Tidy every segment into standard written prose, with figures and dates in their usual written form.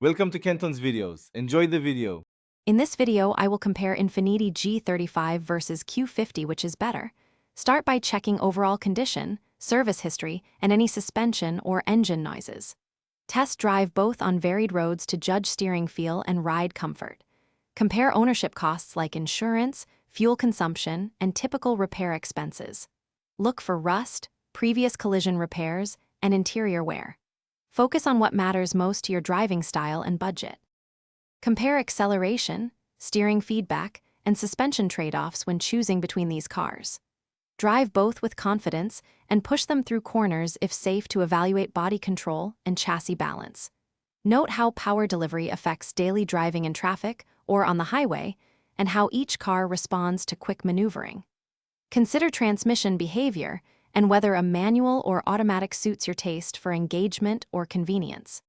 Welcome to Kenton's videos. Enjoy the video. In this video, I will compare Infiniti G35 versus Q50, which is better. Start by checking overall condition, service history, and any suspension or engine noises. Test drive both on varied roads to judge steering feel and ride comfort. Compare ownership costs like insurance, fuel consumption, and typical repair expenses. Look for rust, previous collision repairs, and interior wear. Focus on what matters most to your driving style and budget. Compare acceleration, steering feedback, and suspension trade-offs when choosing between these cars. Drive both with confidence and push them through corners if safe to evaluate body control and chassis balance. Note how power delivery affects daily driving in traffic or on the highway, and how each car responds to quick maneuvering. Consider transmission behavior and whether a manual or automatic suits your taste for engagement or convenience.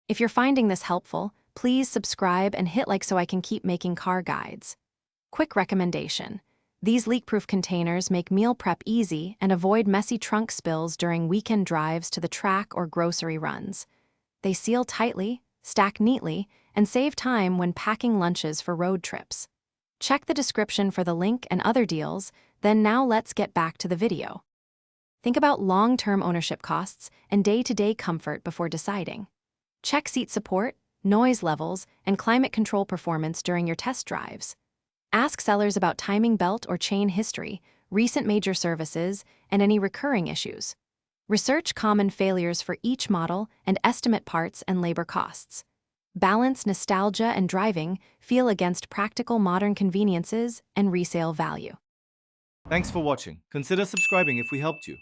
If you're finding this helpful, please subscribe and hit like so I can keep making car guides. Quick recommendation: these leak-proof containers make meal prep easy and avoid messy trunk spills during weekend drives to the track or grocery runs. They seal tightly, stack neatly, and save time when packing lunches for road trips. Check the description for the link and other deals, then now let's get back to the video. Think about long-term ownership costs and day-to-day comfort before deciding. Check seat support, noise levels, and climate control performance during your test drives. Ask sellers about timing belt or chain history, recent major services, and any recurring issues. Research common failures for each model and estimate parts and labor costs. Balance nostalgia and driving feel against practical modern conveniences and resale value. Thanks for watching. Consider subscribing if we helped you.